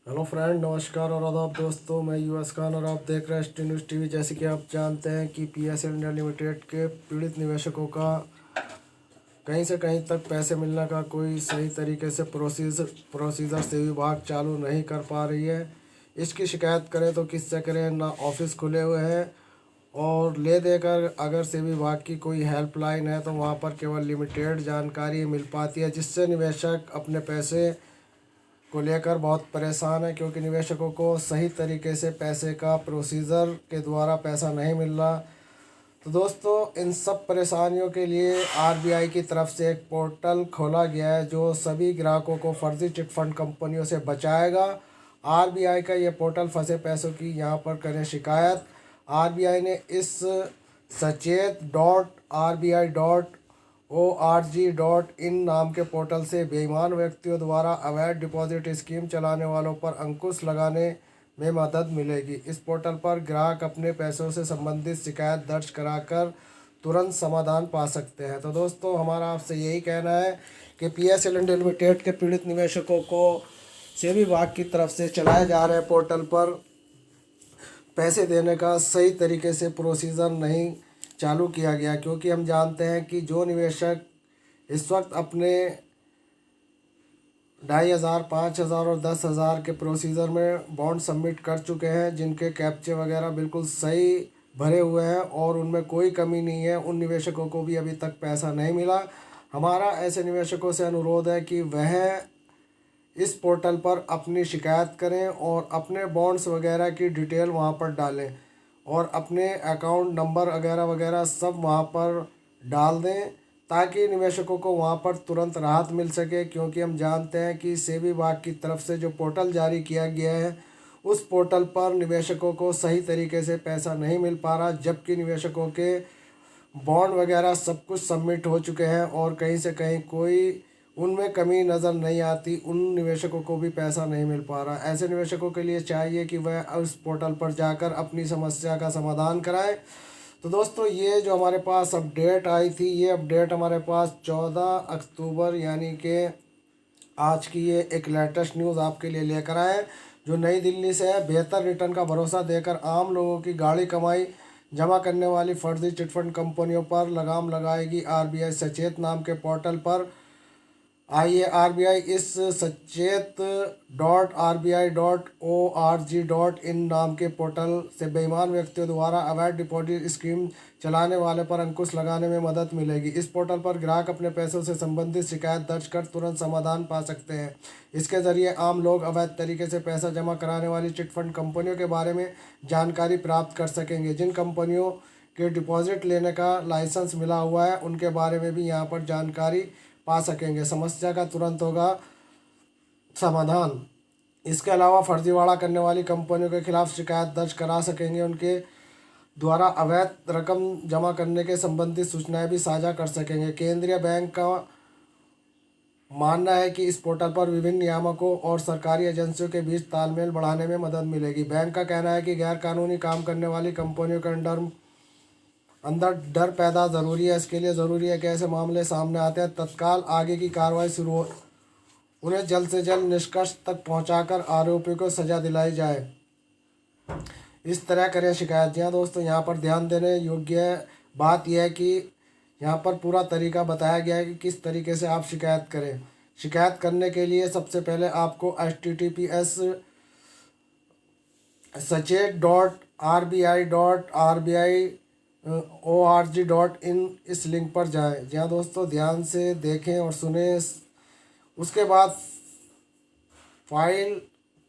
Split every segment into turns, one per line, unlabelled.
Hello friend, नमस्कार और आदाब दोस्तों। मैं यूएस खान और आप देख रहे हैं एसटी न्यूज़ टीवी। जैसे कि आप जानते हैं कि पीएसएल इंडिया लिमिटेड के पीड़ित निवेशकों का कहीं से कहीं तक पैसे मिलने का कोई सही तरीके से प्रोसीजर से विभाग चालू नहीं कर पा रही है। इसकी शिकायत करें तो किससे करें, ना ऑफिस खुले हुए हैं और ले देकर अगर से विभाग की कोई हेल्पलाइन है तो वहाँ पर केवल लिमिटेड जानकारी मिल पाती है, जिससे निवेशक अपने पैसे को लेकर बहुत परेशान है, क्योंकि निवेशकों को सही तरीके से पैसे का प्रोसीजर के द्वारा पैसा नहीं मिल रहा। तो दोस्तों, इन सब परेशानियों के लिए आरबीआई की तरफ से एक पोर्टल खोला गया है जो सभी ग्राहकों को फर्जी चिट फंड कंपनियों से बचाएगा। आरबीआई का ये पोर्टल फंसे पैसों की यहाँ पर करें शिकायत। आरबीआई ने इस sachet.rbi.org.in नाम के पोर्टल से बेईमान व्यक्तियों द्वारा अवैध डिपॉजिट स्कीम चलाने वालों पर अंकुश लगाने में मदद मिलेगी। इस पोर्टल पर ग्राहक अपने पैसों से संबंधित शिकायत दर्ज कराकर तुरंत समाधान पा सकते हैं। तो दोस्तों, हमारा आपसे यही कहना है कि पीएसएल इंडिया लिमिटेड के पीड़ित निवेशकों को सेबी विभाग की तरफ से चलाए जा रहे पोर्टल पर पैसे देने का सही तरीके से प्रोसीजर नहीं चालू किया गया, क्योंकि हम जानते हैं कि जो निवेशक इस वक्त अपने 2,500, 5,000 और 10,000 के प्रोसीजर में बॉन्ड सबमिट कर चुके हैं, जिनके कैप्चे वगैरह बिल्कुल सही भरे हुए हैं और उनमें कोई कमी नहीं है, उन निवेशकों को भी अभी तक पैसा नहीं मिला। हमारा ऐसे निवेशकों से अनुरोध है कि वह इस पोर्टल पर अपनी शिकायत करें और अपने बॉन्ड्स वगैरह की डिटेल वहाँ पर डालें और अपने अकाउंट नंबर वगैरह वगैरह सब वहाँ पर डाल दें, ताकि निवेशकों को वहाँ पर तुरंत राहत मिल सके। क्योंकि हम जानते हैं कि सेबी विभाग की तरफ से जो पोर्टल जारी किया गया है, उस पोर्टल पर निवेशकों को सही तरीके से पैसा नहीं मिल पा रहा, जबकि निवेशकों के बॉन्ड वगैरह सब कुछ सबमिट हो चुके हैं और कहीं से कहीं कोई उनमें कमी नज़र नहीं आती, उन निवेशकों को भी पैसा नहीं मिल पा रहा। ऐसे निवेशकों के लिए चाहिए कि वह उस पोर्टल पर जाकर अपनी समस्या का समाधान कराएं। तो दोस्तों, ये जो हमारे पास अपडेट आई थी, ये अपडेट हमारे पास 14 अक्टूबर यानी कि आज की ये एक लेटेस्ट न्यूज़ आपके लिए लेकर आए, जो नई दिल्ली से है। बेहतर रिटर्न का भरोसा देकर आम लोगों की गाढ़ी कमाई जमा करने वाली फर्जी चिटफंड कंपनियों पर लगाम लगाएगी आरबीआई। सचेत नाम के पोर्टल पर आइए आरबीआई इस sachet.rbi.org.in नाम के पोर्टल से बेईमान व्यक्तियों द्वारा अवैध डिपॉजिट स्कीम चलाने वाले पर अंकुश लगाने में मदद मिलेगी। इस पोर्टल पर ग्राहक अपने पैसों से संबंधित शिकायत दर्ज कर तुरंत समाधान पा सकते हैं। इसके ज़रिए आम लोग अवैध तरीके से पैसा जमा कराने वाली चिटफंड कंपनियों के बारे में जानकारी प्राप्त कर सकेंगे। जिन कंपनियों के डिपॉजिट लेने का लाइसेंस मिला हुआ है, उनके बारे में भी यहाँ पर जानकारी पा सकेंगे। समस्या का तुरंत होगा समाधान। इसके अलावा फर्जीवाड़ा करने वाली कंपनियों के खिलाफ शिकायत दर्ज करा सकेंगे। उनके द्वारा अवैध रकम जमा करने के संबंधित सूचनाएं भी साझा कर सकेंगे। केंद्रीय बैंक का मानना है कि इस पोर्टल पर विभिन्न नियामकों और सरकारी एजेंसियों के बीच तालमेल बढ़ाने में मदद मिलेगी। बैंक का कहना है कि गैरकानूनी काम करने वाली कंपनियों के अंदर डर पैदा ज़रूरी है। इसके लिए ज़रूरी है कि ऐसे मामले सामने आते हैं तत्काल आगे की कार्रवाई शुरू हो, उन्हें जल्द से जल्द निष्कर्ष तक पहुंचाकर आरोपियों को सज़ा दिलाई जाए। इस तरह करें शिकायत। जी हाँ दोस्तों, यहाँ पर ध्यान देने योग्य बात यह है कि यहाँ पर पूरा तरीका बताया गया है कि किस तरीके से आप शिकायत करें। शिकायत करने के लिए सबसे पहले आपको https://sachet.rbi.org.in इस लिंक पर जाएं। जी हाँ दोस्तों, ध्यान से देखें और सुने। उसके बाद फाइल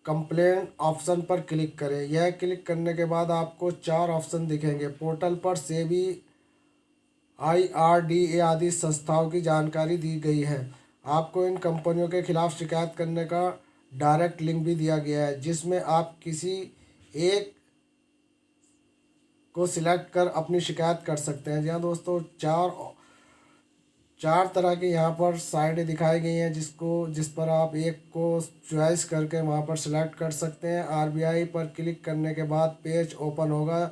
कंप्लेंट ऑप्शन पर क्लिक करें। यह क्लिक करने के बाद आपको 4 ऑप्शन दिखेंगे। पोर्टल पर सेबी, IRDA आदि संस्थाओं की जानकारी दी गई है। आपको इन कंपनियों के खिलाफ शिकायत करने का डायरेक्ट लिंक भी दिया गया है, जिसमें आप किसी एक को सिलेक्ट कर अपनी शिकायत कर सकते हैं। जी हाँ दोस्तों, चार तरह की यहाँ पर साइटें दिखाई गई हैं, जिस पर आप एक को चॉइस करके वहाँ पर सिलेक्ट कर सकते हैं। आरबीआई पर क्लिक करने के बाद पेज ओपन होगा,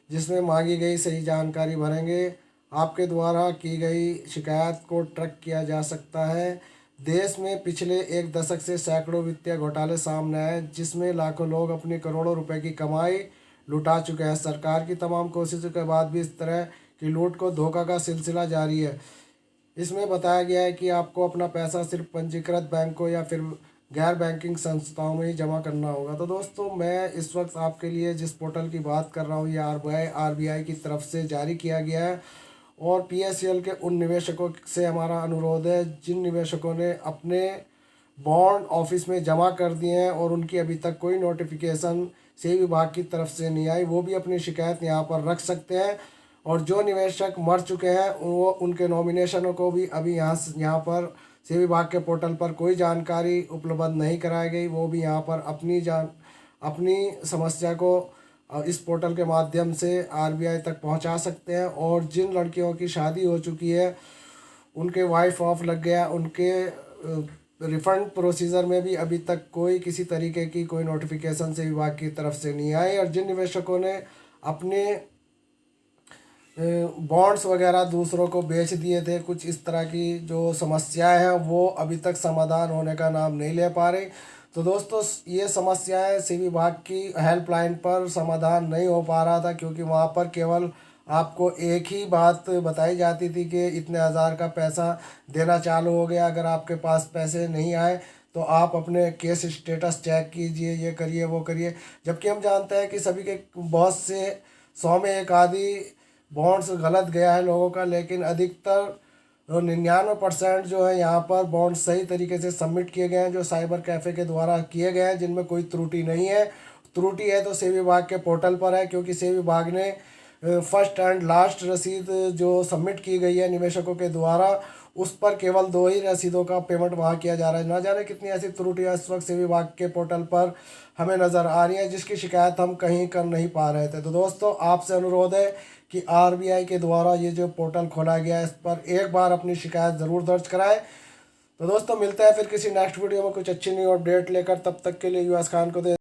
जिसमें मांगी गई सही जानकारी भरेंगे। आपके द्वारा की गई शिकायत को ट्रैक किया जा सकता है। देश में पिछले एक दशक से सैकड़ों वित्तीय घोटाले सामने आए जिसमें लाखों लोग अपनी करोड़ों रुपए की कमाई लुटा चुके हैं। सरकार की तमाम कोशिशों के बाद भी इस तरह की लूट को धोखा का सिलसिला जारी है। इसमें बताया गया है कि आपको अपना पैसा सिर्फ पंजीकृत बैंकों या फिर गैर बैंकिंग संस्थाओं में ही जमा करना होगा। तो दोस्तों, मैं इस वक्त आपके लिए जिस पोर्टल की बात कर रहा हूँ ये आरबीआई की तरफ से जारी किया गया है और पीएसएल के उन निवेशकों से हमारा अनुरोध है जिन निवेशकों ने अपने बॉन्ड ऑफिस में जमा कर दिए हैं और उनकी अभी तक कोई नोटिफिकेशन सेबी विभाग की तरफ से नहीं आई, वो भी अपनी शिकायत यहाँ पर रख सकते हैं। और जो निवेशक मर चुके हैं वो उनके नॉमिनेशनों को भी अभी यहाँ पर सेबी विभाग के पोर्टल पर कोई जानकारी उपलब्ध नहीं कराई गई, वो भी यहाँ पर अपनी समस्या को इस पोर्टल के माध्यम से आरबीआई तक पहुँचा सकते हैं। और जिन लड़कियों की शादी हो चुकी है, उनके वाइफ ऑफ लग गया, उनके रिफंड प्रोसीजर में भी अभी तक कोई किसी तरीके की कोई नोटिफिकेशन से विभाग की तरफ से नहीं आई। और जिन निवेशकों ने अपने बॉन्ड्स वगैरह दूसरों को बेच दिए थे, कुछ इस तरह की जो समस्याएं हैं वो अभी तक समाधान होने का नाम नहीं ले पा रही। तो दोस्तों, ये समस्याएं सेबी विभाग की हेल्पलाइन पर समाधान नहीं हो पा रहा था क्योंकि वहाँ पर केवल आपको एक ही बात बताई जाती थी कि इतने हज़ार का पैसा देना चालू हो गया, अगर आपके पास पैसे नहीं आए तो आप अपने केस स्टेटस चेक कीजिए, ये करिए वो करिए। जबकि हम जानते हैं कि सभी के बहुत से 100 में एक आधी बॉन्ड्स गलत गया है लोगों का, लेकिन अधिकतर 99% जो है यहाँ पर बॉन्ड सही तरीके से सबमिट किए गए हैं, जो साइबर कैफ़े के द्वारा किए गए हैं, जिनमें कोई त्रुटि नहीं है। त्रुटि है तो सेबी विभाग के पोर्टल पर है, क्योंकि सेबी विभाग ने फर्स्ट एंड लास्ट रसीद जो सबमिट की गई है निवेशकों के द्वारा, उस पर केवल 2 ही रसीदों का पेमेंट वहाँ किया जा रहा है। ना जाने कितनी ऐसी त्रुटियाँ इस वक्त सेबी विभाग के पोर्टल पर हमें नज़र आ रही हैं जिसकी शिकायत हम कहीं कर नहीं पा रहे थे। तो दोस्तों, आपसे अनुरोध है कि आरबीआई के द्वारा ये जो पोर्टल खोला गया है इस पर एक बार अपनी शिकायत ज़रूर दर्ज कराएं। तो दोस्तों, मिलते हैं फिर किसी नेक्स्ट वीडियो में कुछ अच्छी न्यू अपडेट लेकर। तब तक के लिए यूएस खान को दे